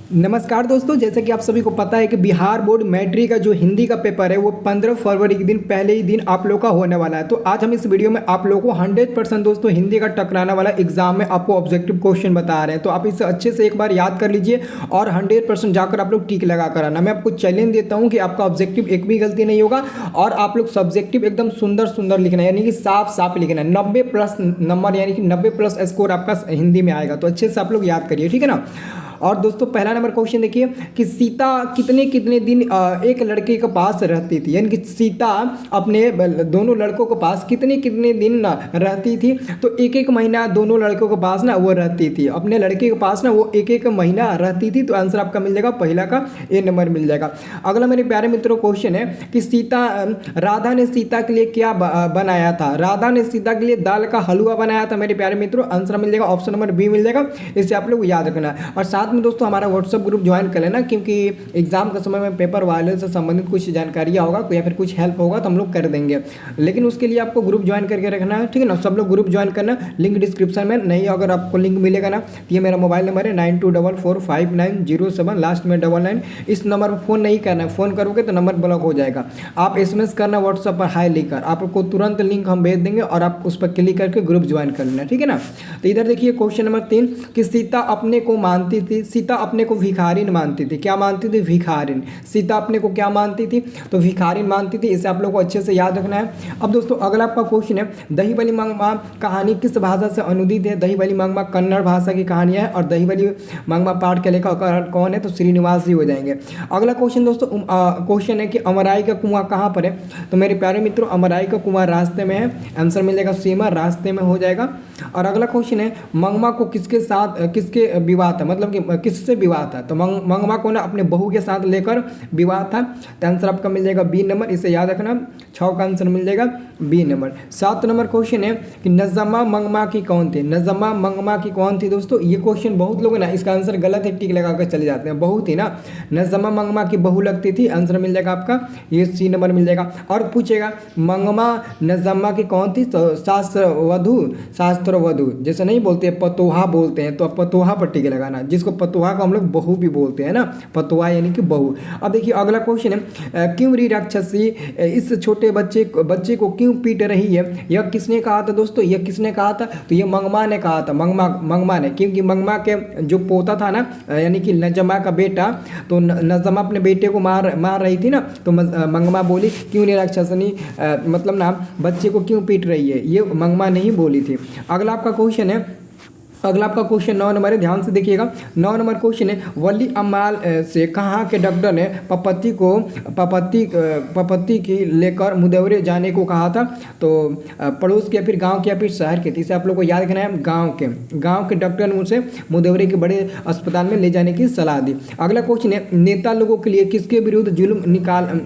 नमस्कार दोस्तों, जैसे कि आप सभी को पता है कि बिहार बोर्ड मैट्रिक का जो हिंदी का पेपर है वो 15 फरवरी के दिन पहले ही दिन आप लोग का होने वाला है। तो आज हम इस वीडियो में आप लोगों को 100% दोस्तों हिंदी का टकराने वाला एग्जाम में आपको ऑब्जेक्टिव क्वेश्चन बता रहे हैं। तो आप इसे अच्छे से एक बार याद कर लीजिए और 100% जाकर आप लोग टिक लगा कर आना। मैं आपको चैलेंज देता हूँ कि आपका ऑब्जेक्टिव एक भी गलती नहीं होगा और आप लोग सब्जेक्टिव एकदम सुंदर सुंदर लिखना है, यानी कि साफ साफ लिखना है। 90 प्लस नंबर यानी कि 90 प्लस स्कोर आपका हिंदी में आएगा। तो अच्छे से आप लोग याद करिए, ठीक है ना। और दोस्तों पहला नंबर क्वेश्चन देखिए कि सीता कितने कितने दिन एक लड़के के पास रहती थी, यानी कि सीता अपने दोनों लड़कों के पास कितने कितने दिन रहती थी। तो एक एक महीना दोनों लड़कों के पास ना वो रहती थी, अपने लड़के के पास ना वो एक एक महीना रहती थी। तो आंसर आपका मिल जाएगा पहला का ए नंबर मिल जाएगा। अगला मेरे प्यारे मित्रों क्वेश्चन है कि राधा ने सीता के लिए क्या बनाया था। राधा ने सीता के लिए दाल का हलवा बनाया था मेरे प्यारे मित्रों। आंसर मिल जाएगा ऑप्शन नंबर बी मिल जाएगा। इसे आप लोग याद रखना है और साथ में दोस्तों हमारा व्हाट्सएप ग्रुप ज्वाइन कर लेना, क्योंकि एग्जाम के समय में पेपर वाले से संबंधित कुछ जानकारियाँ होगा या फिर कुछ हेल्प होगा तो हम लोग कर देंगे, लेकिन उसके लिए आपको ग्रुप ज्वाइन करके रखना है, ठीक है ना। सब लोग ग्रुप ज्वाइन करना, लिंक डिस्क्रिप्शन में नहीं, अगर आपको लिंक मिलेगा ना तो ये मेरा मोबाइल नंबर है 92445907 लास्ट में 99। इस नंबर पर फ़ोन नहीं करना है, फ़ोन करोगे तो नंबर ब्लॉक हो जाएगा। आप SMS करना व्हाट्सएप पर हाई लिखकर, आपको तुरंत लिंक हम भेज देंगे और आप उस पर क्लिक करके ग्रुप ज्वाइन कर लेना, ठीक है ना। तो इधर देखिए क्वेश्चन नंबर 3 कि सीता अपने को मानती थी, सीता अपने को भिखारिन मानती थी। क्या मानती थी? भिखारिन। सीता अपने को क्या मानती थी? तो भिखारिन मानती थी। इसे आप लोग को अच्छे से याद रखना है। अब दोस्तों अगला आपका क्वेश्चन है दही बली मांगमा कहानी किस भाषा से अनुदित है। दही बली मांगमा कन्नड़ भाषा की कहानी है और दही बली मांगमा पाठ के लेखक कौन है? तो श्रीनिवास जी हो जाएंगे। अगला क्वेश्चन दोस्तों क्वेश्चन है कि अमराई का कुआं कहाँ पर है। तो मेरे प्यारे मित्रों अमराई का कुआं रास्ते में है। आंसर मिल जाएगा सीमा, रास्ते में हो जाएगा। और अगला क्वेश्चन है मंगमा को किसके साथ किसके विवाह था, मतलब कि किससे विवाह था। तो मंगमा को ना अपने बहू के साथ लेकर विवाह था। तो आंसर आपका मिल जाएगा बी नंबर। इसे याद रखना, 6 का आंसर मिल जाएगा बी नंबर। 7 नंबर क्वेश्चन है कि नजमा मंगमा की कौन थी। नजमा मंगमा की कौन थी दोस्तों। ये क्वेश्चन बहुत लोग ना इसका आंसर गलत है टिक लगा कर चले जाते हैं, बहुत ही ना। नजमा मंगमा की बहू लगती थी। आंसर मिल जाएगा आपका ये सी नंबर मिल जाएगा। और पूछेगा मंगमा नजमा की कौन थी। तो शास्त्र वधु जैसे नहीं बोलते पतोहा बोलते हैं, तो आप पतोहा पर टिक लगाना, जिसको पतोहा को हम लोग बहू भी बोलते हैं ना, पतोहा यानी कि बहू। अब देखिए अगला क्वेश्चन है क्यों री राक्षसी इस छोटे बच्चे को क्यों पीट रही है। यह किसने कहा था दोस्तों, यह किसने कहा था। तो ये मंगमा ने कहा था, मंगमा ने, क्योंकि मंगमा के जो पोता था ना यानी कि नजमा का बेटा, तो नजमा अपने बेटे को मार रही थी ना, तो मंगमा बोली क्यों री राक्षसनी मतलब ना बच्चे को क्यों पीट रही है, ये मंगमा नहीं बोली थी। अगला आपका क्वेश्चन है, अगला आपका क्वेश्चन 9 नंबर है, ध्यान से देखिएगा। 9 नंबर क्वेश्चन है वली अम्माल से कहाँ के डॉक्टर ने पपत्ती की लेकर मुदेवरे जाने को कहा था। तो पड़ोस के या फिर गांव के या फिर शहर के। इसे आप लोग को याद रखना है, गांव के डॉक्टर ने उनसे मुदेवरे के बड़े अस्पताल में ले जाने की सलाह दी। अगला क्वेश्चन है नेता लोगों के लिए किसके विरुद्ध जुल्म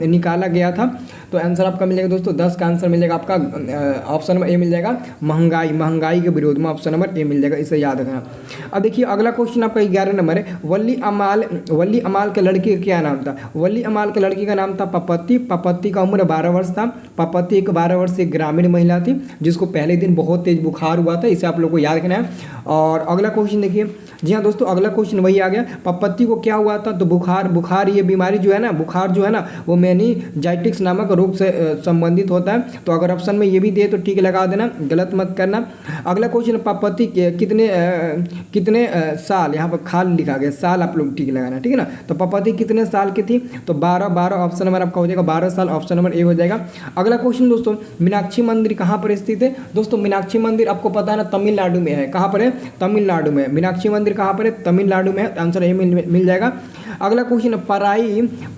निकाला गया था। तो आंसर आपका मिल जाएगा दोस्तों 10 का आंसर मिल जाएगा आपका ऑप्शन नंबर ए मिल जाएगा महंगाई के विरोध में, ऑप्शन नंबर ए मिल जाएगा। इसे याद रखना। अब देखिए अगला क्वेश्चन आपका 11 नंबर है वली अमाल के लड़के का क्या नाम था। वली अमाल के लड़की का नाम था पपत्ती का उम्र 12 वर्ष था। पपत्ती एक 12 वर्ष की ग्रामीण महिला थी जिसको पहले दिन बहुत तेज बुखार हुआ था। इसे आप लोग को याद रखना है। और अगला क्वेश्चन देखिए, जी हाँ दोस्तों अगला क्वेश्चन वही आ गया, पपत्ती को क्या हुआ था। तो बुखार ये बीमारी जो है ना, बुखार जो है ना वो मेनिंजाइटिस नामक रोग से संबंधित होता है। तो अगर ऑप्शन में ये भी दे तो ठीक लगा देना, गलत मत करना। अगला क्वेश्चन पपत्ती कितने साल, यहाँ पर खाल लिखा गया, साल आप लोग ठीक लगाना, ठीक है ना। तो पपत्ती कितने साल की थी। तो 12 ऑप्शन नंबर आपका हो जाएगा 12 साल, ऑप्शन नंबर ए हो जाएगा। अगला क्वेश्चन दोस्तों मीनाक्षी मंदिर कहाँ पर स्थित है। दोस्तों मीनाक्षी मंदिर आपको पता है ना तमिलनाडु में है। कहाँ पर है? तमिलनाडु में। मीनाक्षी मंदिर कहाँ पर है? तमिलनाडु में है। आंसर ए मिल जाएगा। अगला क्वेश्चन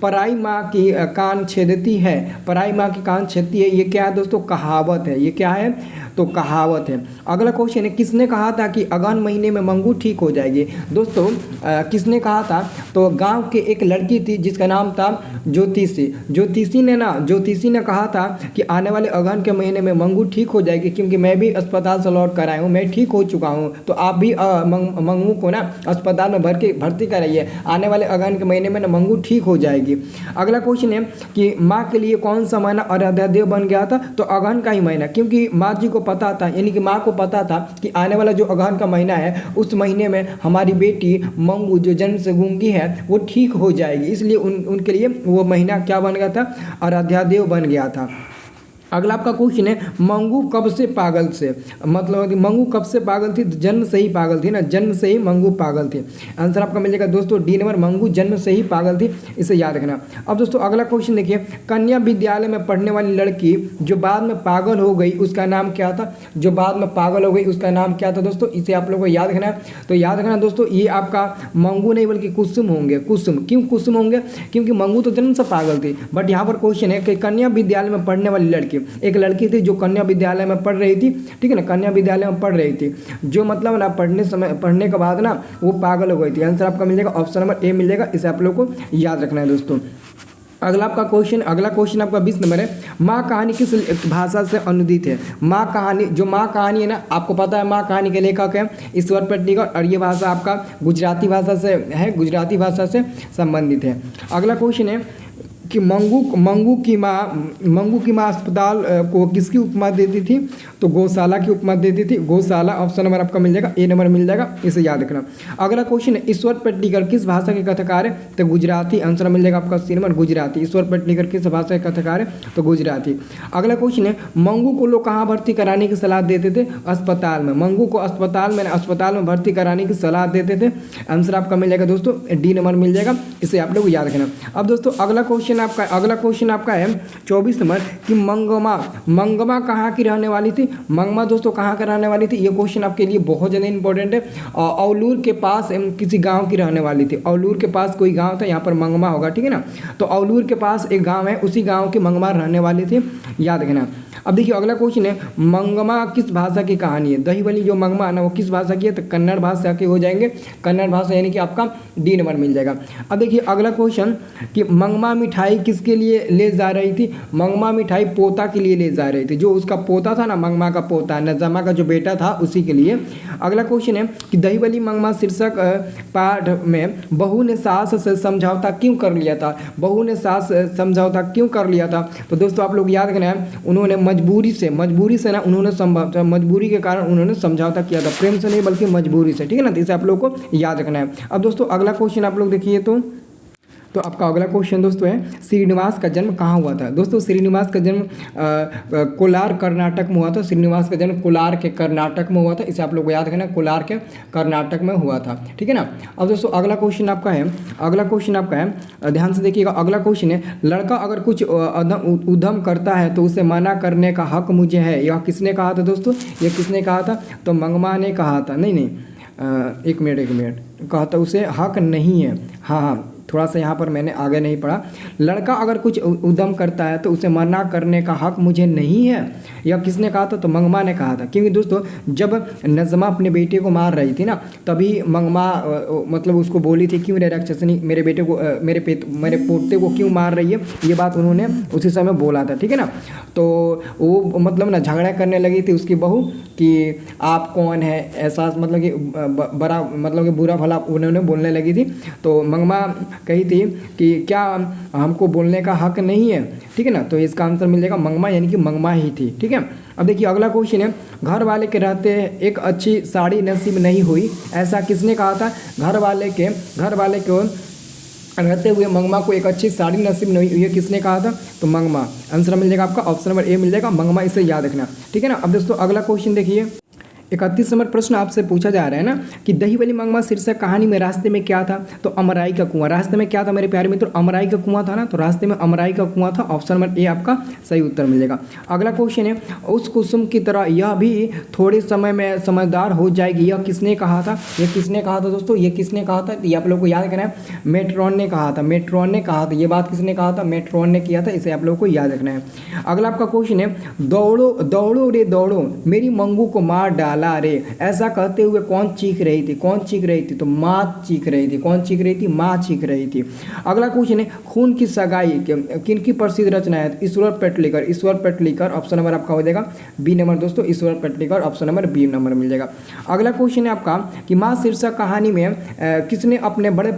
पराई माँ की कान छेदती है। पराई माँ की कान छेदती है, ये क्या है दोस्तों? कहावत है। ये क्या है? तो कहावत है। अगला क्वेश्चन है किसने कहा था कि अगहन महीने में मंगू ठीक हो जाएगी। दोस्तों किसने कहा था। तो गांव के एक लड़की थी जिसका नाम था ज्योतिषी ने कहा था कि आने वाले अगहन के महीने में मंगू ठीक हो जाएगी, क्योंकि मैं भी अस्पताल से लौट कर आया हूँ, मैं ठीक हो चुका हूँ। तो आप भी मंगू को ना अस्पताल में भर्ती कराइए, आने वाले अगहन अगहन के महीने में ना मंगू ठीक हो जाएगी। अगला क्वेश्चन है कि माँ के लिए कौन सा महीना आराध्य बन गया था, तो अगहन का ही महीना, क्योंकि माँ जी को पता था, यानी कि माँ को पता था कि आने वाला जो अगहन का महीना है उस महीने में हमारी बेटी मंगू जो जन्म से गूंगी है वो ठीक हो जाएगी, इसलिए उनके लिए वो महीना क्या बन गया था, आराध्यादेव बन गया था। अगला आपका क्वेश्चन है मंगू कब से पागल से, मतलब मंगू कब से पागल थी, जन्म से ही पागल थी ना, जन्म से ही मंगू पागल थी। आंसर आपका मिल जाएगा दोस्तों डी नंबर, मंगू जन्म से ही पागल थी, इसे याद रखना। अब दोस्तों अगला क्वेश्चन देखिए, कन्या विद्यालय में पढ़ने वाली लड़की जो बाद में पागल हो गई उसका नाम क्या था, जो बाद में पागल हो गई उसका नाम क्या था दोस्तों, इसे आप लोगों को याद रखना है। तो याद रखना दोस्तों, ये आपका मंगू नहीं बल्कि कुसुम होंगे। कुसुम, क्यों कुसुम होंगे, क्योंकि मंगू तो जन्म से पागल थी, बट यहाँ पर क्वेश्चन है कि कन्या विद्यालय में पढ़ने वाली लड़की, एक लड़की थी जो कन्या विद्यालय में पढ़ रही थी, ठीक है ना, कन्या विद्यालय में पढ़ रही थी, जो मतलब ना पढ़ने के बाद ना वो पागल हो गई थी। आंसर आपका मिल जाएगा ऑप्शन नंबर ए मिल जाएगा, इसे आप लोग को याद रखना है दोस्तों। अगला क्वेश्चन आपका 20 नंबर है, माँ कहानी किस भाषा से अनुदित है। माँ कहानी, जो माँ कहानी है ना, आपको पता है माँ कहानी के लेखक है ईश्वर पेडनेकर, और ये भाषा आपका गुजराती भाषा से है, गुजराती भाषा से संबंधित है। अगला क्वेश्चन है कि मंगू की माँ अस्पताल को किसकी उपमा देती थी, तो गौशाला की उपमा देती थी, गौशाला। ऑप्शन नंबर आपका मिल जाएगा ए नंबर मिल जाएगा, इसे याद रखना। अगला क्वेश्चन है ईश्वर पेडनेकर किस भाषा के कथाकार है, तो गुजराती। आंसर मिल जाएगा आपका सी नंबर गुजराती। ईश्वर पेडनेकर किस भाषा के कथाकार है, तो गुजराती। अगला क्वेश्चन है मंगू को लोग कहाँ भर्ती कराने की सलाह देते थे, अस्पताल में। मंगू को अस्पताल में भर्ती कराने की सलाह देते थे। आंसर आपका मिल जाएगा दोस्तों डी नंबर मिल जाएगा, इसे आप लोग याद रखना। अब दोस्तों अगला क्वेश्चन आपका है 24 नंबर कि मंगमा कहाँ की रहने वाली थी। मंगमा दोस्तों कहाँ का रहने वाली थी, ये क्वेश्चन आपके लिए बहुत ज़्यादा इंपॉर्टेंट है। औलूर के पास किसी गांव की रहने वाली थी। औलूर के पास कोई गांव था, यहाँ पर मंगमा होगा, ठीक है ना। तो औलूर के पास एक गांव है, उसी गांव की मंगमा रहने वाली थी, याद रखना। अब देखिए अगला क्वेश्चन है मंगमा किस भाषा की कहानी है। दही वाली जो मंगमा है ना वो किस भाषा की है, तो कन्नड़ भाषा के हो जाएंगे, कन्नड़ भाषा, यानी कि आपका डी नंबर मिल जाएगा। अब देखिए अगला क्वेश्चन कि मंगमा मिठाई किसके लिए ले जा रही थी। मंगमा मिठाई पोता के लिए ले जा रही थी, जो उसका पोता था ना, मंगमा का पोता, नजमा का जो बेटा था, उसी के लिए। अगला क्वेश्चन है कि दही वाली मंगमा शीर्षक पाठ में बहू ने सास से समझौता क्यों कर लिया था। बहू ने सास समझौता क्यों कर लिया था, तो दोस्तों आप लोग याद रखना है, उन्होंने मजबूरी से ना, उन्होंने मजबूरी के कारण उन्होंने समझौता किया था, प्रेम से नहीं बल्कि मजबूरी से, ठीक है ना। तो इसे आप लोग को याद रखना है। अब दोस्तों अगला क्वेश्चन आप लोग देखिए, तो आपका अगला क्वेश्चन दोस्तों है श्रीनिवास का जन्म कहाँ हुआ था। दोस्तों श्रीनिवास का जन्म कोलार कर्नाटक में हुआ था। श्रीनिवास का जन्म कोलार के कर्नाटक में हुआ था, इसे आप लोग को याद रखना, कोलार के कर्नाटक में हुआ था, ठीक है ना। अब दोस्तों अगला क्वेश्चन आपका है, ध्यान से देखिएगा। अगला क्वेश्चन है लड़का अगर कुछ उद्यम करता है तो उसे मना करने का हक मुझे है। यह किसने कहा था दोस्तों, यह किसने कहा था, तो मंगमा ने कहा था। नहीं, एक मिनट, कहा था उसे हक नहीं है। हाँ, थोड़ा सा यहाँ पर मैंने आगे नहीं पढ़ा। लड़का अगर कुछ उद्यम करता है तो उसे मना करने का हक मुझे नहीं है, यह किसने कहा था, तो मंगमा ने कहा था। क्योंकि दोस्तों जब नज़मा अपने बेटे को मार रही थी ना, तभी मंगमा मतलब उसको बोली थी क्यों रे राक्षसनी मेरे बेटे को मेरे पोते को क्यों मार रही है, ये बात उन्होंने उसी समय बोला था, ठीक है ना। तो वो मतलब ना झगड़ा करने लगी थी उसकी बहू कि आप कौन है, ऐसा मतलब कि बड़ा मतलब कि बुरा भला उन्होंने बोलने लगी थी। तो मंगमा कही थी कि क्या हमको बोलने का हक नहीं है, ठीक है ना। तो इसका आंसर मिल जाएगा मंगमा, यानी कि मंगमा ही थी, ठीक है। अब देखिए अगला क्वेश्चन है घर वाले के रहते एक अच्छी साड़ी नसीब नहीं हुई, ऐसा किसने कहा था। घर वाले को रहते हुए मंगमा को एक अच्छी साड़ी नसीब नहीं हुई, ये किसने कहा था, तो मंगमा। आंसर मिल जाएगा आपका ऑप्शन नंबर ए मिल जाएगा, मंगमा, इसे याद रखना, ठीक है ना। अब दोस्तों अगला क्वेश्चन देखिए, 31 नंबर प्रश्न आपसे पूछा जा रहा है ना कि दही वाली मंगमा शीर्षक कहानी में रास्ते में क्या था, तो अमराई का कुआं। रास्ते में क्या था मेरे प्यारे मित्रों, अमराई का कुआं था ना, तो रास्ते में अमराई का कुआं था। ऑप्शन नंबर ए आपका सही उत्तर मिलेगा। अगला क्वेश्चन है उस कुसुम की तरह यह भी थोड़े समय में समझदार हो जाएगी, यह किसने कहा था। यह किसने कहा था दोस्तों, ये किसने कहा था, ये आप लोग को याद करना है, मेट्रॉन ने कहा था। मेट्रॉन ने कहा था, ये बात किसने कहा था, मेट्रॉन ने किया था, इसे आप लोग को याद रखना है। अगला आपका क्वेश्चन है दौड़ो दौड़ो रे दौड़ो मेरी मंगू को मार डाल साला रे, ऐसा कहते हुए कौन चीख रही थी? कौन चीख रही थी? तो माँ चीख रही थी। कौन चीख रही थी? माँ चीख रही थी। अगला क्वेश्चन है, खून की सगाई किन की प्रसिद्ध रचना है? ईश्वर पेटलिकर। ईश्वर पेटलिकर ऑप्शन नंबर आपका हो जाएगा बी नंबर दोस्तों, ईश्वर पेटलिकर ऑप्शन नंबर बी नंबर मिल जाएगा। अगला क्वेश्चन है आपका कि माँ शीर्षक कहानी में किसने अपने बड़े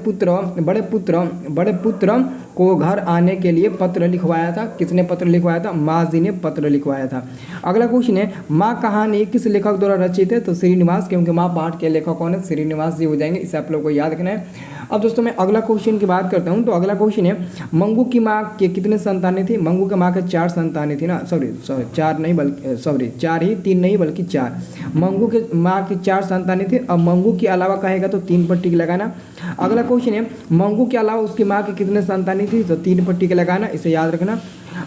पुत्र को घर आने के लिए पत्र लिखवाया था? किसने पत्र लिखवाया था? माँ जी ने पत्र लिखवाया था। अगला क्वेश्चन है, माँ कहानी किस लेखक द्वारा रचित है? तो श्रीनिवास, क्योंकि माँ पाठ के लेखक कौन है? श्रीनिवास जी हो जाएंगे। इसे आप लोग को याद रखना है। अब दोस्तों मैं अगला क्वेश्चन की बात करता हूँ। तो अगला क्वेश्चन है, मंगू की माँ के कितने संतानें थी? मंगू की माँ के 4 संतानें थी ना, सॉरी 4 नहीं बल्कि 4 ही, 3 नहीं बल्कि 4। मंगू के माँ की 4 संतानें थी। अब मंगू के अलावा कहेगा तो 3 पर टिक लगाना। अगला क्वेश्चन है, मंगू के अलावा उसकी माँ की कितने संतानें थी? तो 3 पर टिक लगाना, इसे याद रखना।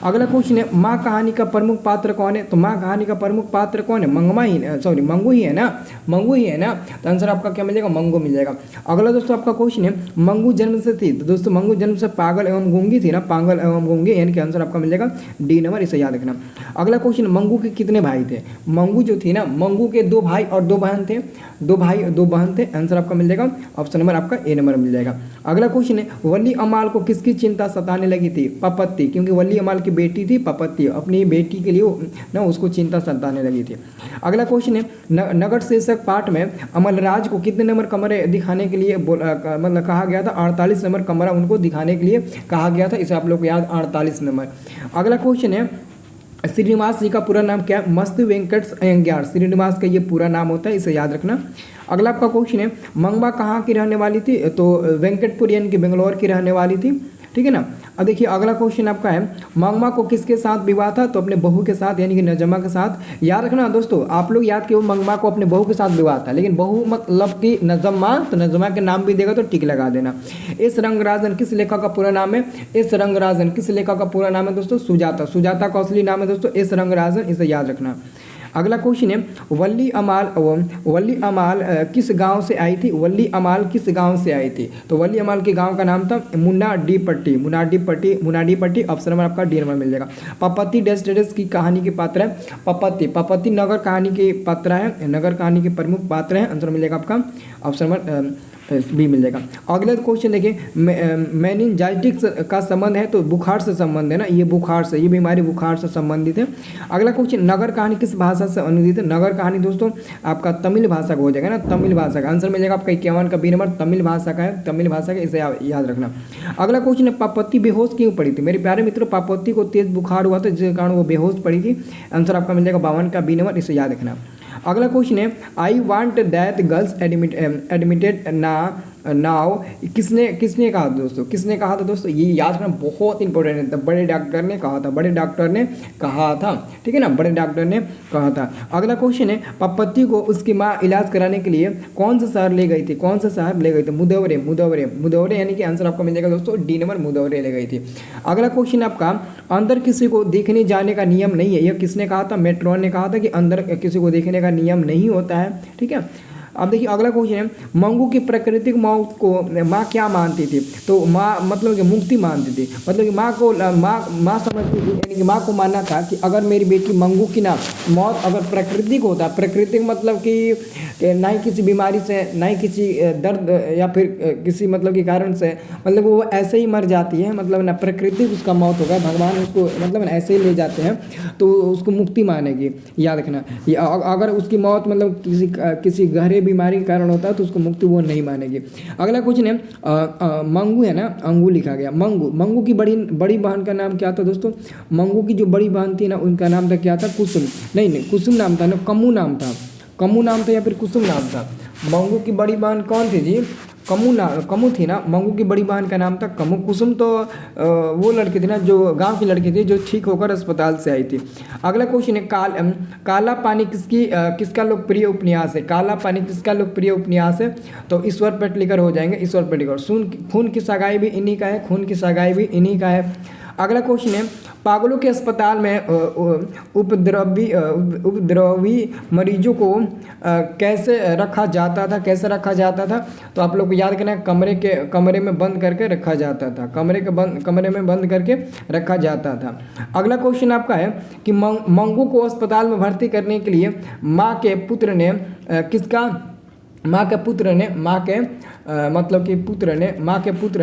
अगला क्वेश्चन है, माँ कहानी का प्रमुख पात्र कौन है? तो माँ कहानी का प्रमुख पात्र कौन है? मंगू ही है ना, मंगू ही है ना। तो आंसर आपका क्या मिल जाएगा? मंगू मिल जाएगा। अगला दोस्तों आपका क्वेश्चन है, मंगू जन्म से थी? तो दोस्तों मंगू जन्म से पागल एवं गूंगी थी ना, पागल एवं गूंगी, यानी कि आंसर आपका मिल जाएगा डी नंबर, इसे याद रखना। अगला क्वेश्चन, मंगू के कितने भाई थे? मंगू जो थी ना, मंगू के 2 भाई और 2 बहन थे। 2 भाई और 2 बहन थे, आंसर आपका मिल जाएगा ऑप्शन नंबर आपका ए नंबर मिल जाएगा। अगला क्वेश्चन है, वली अमाल को किसकी चिंता सताने लगी थी? पपत्ती, क्योंकि वली अमाल की बेटी थी पपत्ती, अपनी बेटी के लिए ना उसको चिंता सताने लगी थी। अगला क्वेश्चन है, नगर शीर्षक पाठ में अमलराज को कितने नंबर कमरे दिखाने के लिए मतलब कहा गया था? 48 नंबर कमरा उनको दिखाने के लिए कहा गया था, इसे आप लोग को याद 48 नंबर। अगला क्वेश्चन है, श्रीनिवास जी का पूरा नाम क्या है? मस्त वेंकट अयंगार, श्रीनिवास का ये पूरा नाम होता है, इसे याद रखना। अगला आपका क्वेश्चन है, मंगवा कहाँ की रहने वाली थी? तो वेंकटपुर यानी कि बेंगलोर की रहने वाली थी, ठीक है ना। अब देखिए अगला क्वेश्चन आपका है, मंगवा को किसके साथ विवाह था? तो अपने बहू के साथ, यानी कि नजमा के साथ। याद रखना दोस्तों, आप लोग याद किए मंगवा को अपने बहू के साथ विवाह था, लेकिन बहू मतलब कि नजमा, तो नजमा के नाम भी देगा तो टिक लगा देना। एस रंगराजन किस लेखक का पूरा नाम है? एस रंगराजन किस लेखक का पूरा नाम है दोस्तों? सुजाता। सुजाता का असली नाम है दोस्तों एस रंगराजन, इसे याद रखना। अगला क्वेश्चन है, वल्ली अमाल किस गांव से आई थी? वल्ली अमाल किस गांव से आई थी? तो वल्ली अमाल के गांव का नाम था मुनाडीपट्टी, ऑप्शन नंबर आपका डी नंबर मिल जाएगा। पपत्ती डेस की कहानी के पात्र है? पपत्ती नगर कहानी के पात्र है, नगर कहानी के प्रमुख पात्र हैं, आंसर मिलेगा आपका ऑप्शन नंबर बी मिल जाएगा। अगला क्वेश्चन देखिए, मेनिंजाइटिस का संबंध है? तो बुखार से संबंध है ना, ये बुखार से, ये बीमारी बुखार से संबंधित है। अगला क्वेश्चन, नगर कहानी किस भाषा से अनुदित है? नगर कहानी दोस्तों आपका तमिल भाषा का हो जाएगा ना, तमिल भाषा का आंसर मिल जाएगा आपका 51 का बी नंबर, तमिल भाषा का है, तमिल भाषा का, इसे याद रखना। अगला क्वेश्चन है, पपत्ती बेहोश क्यों पड़ी थी? मेरे प्यारे मित्रों, पपत्ती को तेज बुखार हुआ था जिसके कारण वो बेहोश पड़ी थी, आंसर आपका मिल जाएगा 52 का बी नंबर, इसे याद रखना। अगला क्वेश्चन है, I want that girls admitted now किसने कहा दोस्तों? किसने कहा था दोस्तों? ये याद रखना, बहुत इंपॉर्टेंट है। बड़े डॉक्टर ने कहा था, बड़े डॉक्टर ने कहा था, ठीक है ना, बड़े डॉक्टर ने कहा था। अगला क्वेश्चन है, पपत्ती को उसकी माँ इलाज कराने के लिए कौन सा शहर ले गई थी? कौन सा शहर ले गई थी? मुदौरे, यानी कि आंसर आपका मिल जाएगा दोस्तों डी नंबर, मुदौरे ले गई थी। अगला क्वेश्चन आपका, अंदर किसी को देखने जाने का नियम नहीं है, यह किसने कहा था? मेट्रोन ने कहा था कि अंदर किसी को देखने का नियम नहीं होता है, ठीक है। अब देखिए अगला क्वेश्चन है, मंगू की प्राकृतिक मौत को माँ क्या मानती थी? तो माँ मतलब कि मुक्ति मानती थी, मतलब कि माँ को माँ समझती थी, यानी कि माँ को मानना था कि अगर मेरी बेटी मंगू की ना मौत अगर प्राकृतिक होता, प्राकृतिक मतलब कि ना ही किसी बीमारी से, ना ही किसी दर्द या फिर किसी मतलब के कारण से, मतलब वो ऐसे ही मर जाती है, मतलब ना प्राकृतिक उसका मौत होगा, भगवान उसको मतलब ऐसे ही ले जाते हैं, तो उसको मुक्ति मानेगी, याद रखना। अगर उसकी मौत मतलब किसी गहरे बीमारी के कारण होता है तो उसको मुक्ति वो नहीं मानेगी। अगला क्वेश्चन है, मंगू है ना, अंगू लिखा गया, मंगू की बड़ी बहन का नाम क्या था दोस्तों? मंगू की जो बड़ी बहन थी ना, उनका नाम था क्या था? कुसुम, नहीं कुसुम नाम था ना, कमू नाम था या फिर कुसुम नाम था? मंगू की बड़ी बहन कौन थी जी? कमू थी ना, मंगू की बड़ी बहन का नाम था कमू। कुसुम तो वो लड़की थी ना, जो गांव की लड़की थी, जो ठीक होकर अस्पताल से आई थी। अगला क्वेश्चन है, काला पानी किसका लोकप्रिय उपन्यास है? काला पानी किसका लोकप्रिय उपन्यास है? तो ईश्वर पेटलिकर हो जाएंगे, ईश्वर पेटलिकर। खून की सगाई भी इन्हीं का है, खून की सगाई भी इन्हीं का है। अगला क्वेश्चन है, पागलों के अस्पताल में उपद्रवी मरीजों को कैसे रखा जाता था, कैसे रखा जाता था? तो आप लोग को याद करना है, कमरे में बंद करके रखा जाता था, कमरे में बंद करके रखा जाता था। अगला क्वेश्चन आपका है कि मंगू को अस्पताल में भर्ती करने के लिए माँ के पुत्र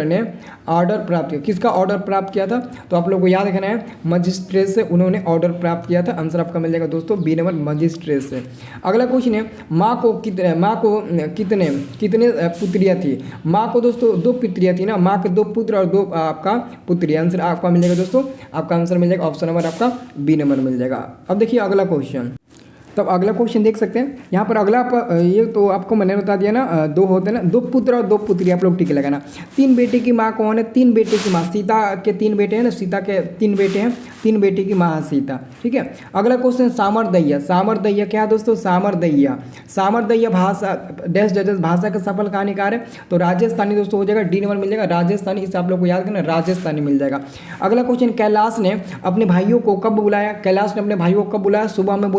ने ऑर्डर प्राप्त किया। किसका ऑर्डर प्राप्त किया था? तो आप लोग को याद रखना है, मजिस्ट्रेट से उन्होंने ऑर्डर प्राप्त किया था। आंसर आपका मिल जाएगा दोस्तों बी नंबर, मजिस्ट्रेट से। अगला क्वेश्चन है, माँ को कितने पुत्रियाँ थी? माँ को दोस्तों 2 पुत्रियाँ थी ना, माँ के 2 पुत्र और 2 आपका पुत्री। आंसर आपका मिल जाएगा दोस्तों, आपका आंसर मिल जाएगा ऑप्शन नंबर आपका बी नंबर मिल जाएगा। अब देखिए अगला क्वेश्चन, तब अगला क्वेश्चन देख सकते हैं यहाँ पर। अगला ये तो आपको मैंने बता दिया ना, 2 होते हैं ना, 2 पुत्र और 2 पुत्री, आप लोग टिक लगाना। 3 बेटे की माँ कौन है? 3 बेटे की माँ, सीता के 3 बेटे हैं ना, सीता के 3 बेटे हैं, 3 बेटे की माँ है सीता, ठीक है। अगला क्वेश्चन, सामरदैया। सामरदैया क्या है दोस्तों? सामरदैया भाषा डैश जजेस भाषा का सफल कहानीकार है, तो राजस्थानी दोस्तों हो जाएगा, डी नंबर मिल जाएगा राजस्थानी। इसे आप लोग को याद करना, राजस्थानी मिल जाएगा। अगला क्वेश्चन, कैलाश ने अपने भाइयों को कब बुलाया? कैलाश ने अपने भाइयों को कब बुलाया? सुबह में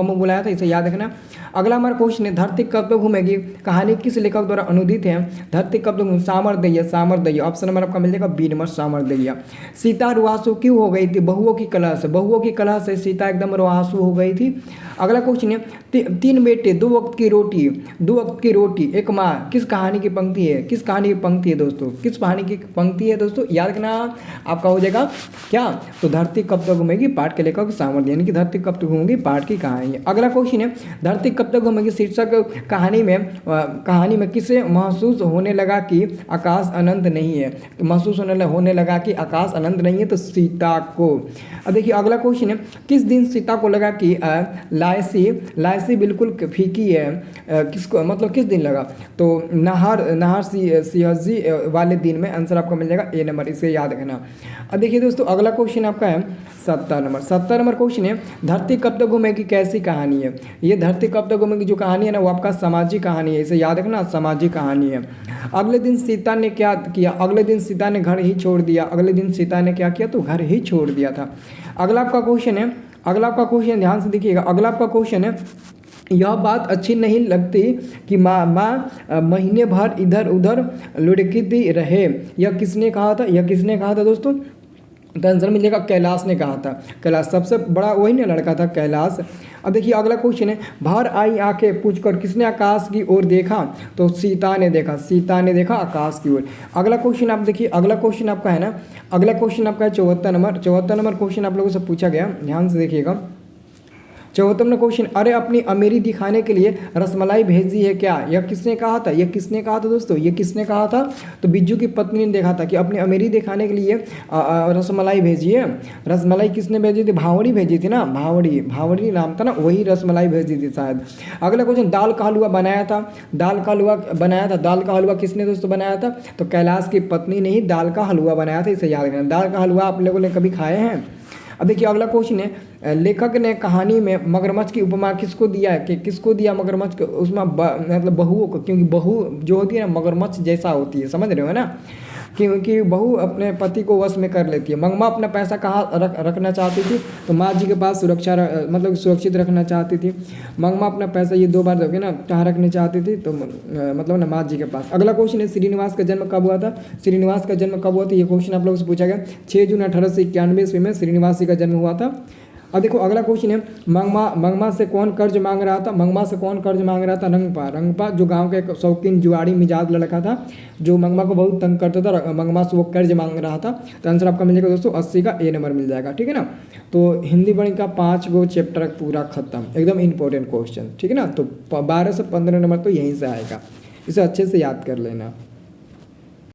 बुलाया था, इसे याद रखना। अगला हमारा क्वेश्चन है, धरती कब तक घूमेगी? कहानी किस लेखक द्वारा अनुदित है? धरती कब तक? सामरदैया। ऑप्शन नंबर आपका मिल जाएगा बी नंबर, सामरदैया। सीता रुआंसू क्यों हो गई थी? बहुओं की कलह से सीता एकदम रुआंसू हो गई थी। अगला क्वेश्चन है, 3 बेटे 2 वक्त की रोटी एक माँ, किस कहानी की पंक्ति है? किस कहानी की पंक्ति है दोस्तों? किस कहानी की पंक्ति है दोस्तों? याद रखना, आपका हो जाएगा क्या? तो धरती कब तक घूमेगी पाठ के लेखक सामर्थ्य, यानी कि धरती कब तक घूमेगी पाठ की कहानी है। अगला क्वेश्चन है, धरती कब तक घूमेगी शीर्षक कहानी में किसे महसूस होने लगा कि आकाश अनंत नहीं है? महसूस होने लगा कि आकाश अनंत नहीं है, तो सीता को। अब देखिए अगला क्वेश्चन है, किस दिन सीता को लगा कि लायसी बिल्कुल फीकी है? किसको मतलब किस दिन लगा? तो नहार सियाजी वाले दिन में। आंसर आपको मिल जाएगा ए नंबर, इसे याद रखना। अब देखिए दोस्तों अगला क्वेश्चन आपका है 70 नंबर क्वेश्चन है, धरती कब तक घूमेगी कैसी कहानी है? ये धरती कब तक घूमेगी जो कहानी है ना, वो आपका सामाजिक कहानी है, इसे याद रखना, सामाजिक कहानी है। अगले दिन सीता ने क्या किया? अगले दिन सीता ने घर ही छोड़ दिया। अगले दिन सीता ने क्या किया? तो घर ही छोड़ दिया था। अगला आपका क्वेश्चन ध्यान से देखिएगा। अगला आपका क्वेश्चन है, यह बात अच्छी नहीं लगती कि माँ महीने भर इधर उधर लुढ़कती रहे। यह किसने कहा था दोस्तों? तो आंसर मिलेगा कैलाश ने कहा था। कैलाश सबसे बड़ा वही ना लड़का था, कैलाश। अब देखिए अगला क्वेश्चन है, बाहर आई आंखें पूछकर किसने आकाश की ओर देखा? तो सीता ने देखा आकाश की ओर। अगला क्वेश्चन आप देखिए, अगला क्वेश्चन आपका है 74 नंबर क्वेश्चन आप लोगों से पूछा गया, ध्यान से देखिएगा। 74 नंबर क्वेश्चन, अरे अपनी अमीरी दिखाने के लिए रसमलाई भेजी है क्या? यह किसने कहा था दोस्तों? ये किसने कहा था? तो बिज्जू की पत्नी ने देखा था कि अपनी अमीरी दिखाने के लिए रसमलाई भेजी है। रसमलाई किसने भेजी थी? भावड़ी भेजी थी ना, भावड़ी नाम था ना, वही रसमलाई भेजी थी शायद। अगला क्वेश्चन, दाल का हलवा बनाया था। दाल का हलवा किसने दोस्तों बनाया था? तो कैलाश की पत्नी ने ही दाल का हलवा बनाया था, इसे याद रखना। दाल का हलवा आप लोगों ने कभी खाए हैं? अब देखिए अगला क्वेश्चन है, लेखक ने कहानी में मगरमच्छ की उपमा किसको दिया मगरमच्छ को? उसमें मतलब बहुओं को, क्योंकि बहू जो होती है ना मगरमच्छ जैसा होती है, समझ रहे हो ना, क्योंकि बहू अपने पति को वश में कर लेती है। मंगमा अपना पैसा कहाँ रखना चाहती थी? तो माँ जी के पास सुरक्षित रखना चाहती थी। मंगमा अपना पैसा, ये 2 बार दोगे ना, कहाँ रखना चाहती थी? तो मतलब ना माँ जी के पास। अगला क्वेश्चन है, श्रीनिवास का जन्म कब हुआ था? ये क्वेश्चन आप लोगों से पूछा गया। 6 जून 1891 ईस्वी में श्रीनिवास जी का जन्म हुआ था। अब देखो अगला क्वेश्चन है, मंगमा से कौन कर्ज मांग रहा था? रंगपा जो गांव का एक शौकीन जुआड़ी मिजाज लड़का था, जो मंगमा को बहुत तंग करता था, मंगमा से वो कर्ज मांग रहा था। तो आंसर आपका मिल जाएगा दोस्तों 80 का ए नंबर मिल जाएगा, ठीक है ना। तो हिंदी गणित का 5 गो चैप्टर पूरा खत्म, एकदम इंपॉर्टेंट क्वेश्चन, ठीक है ना। तो 12 से 15 नंबर तो यहीं से आएगा, इसे अच्छे से याद कर लेना।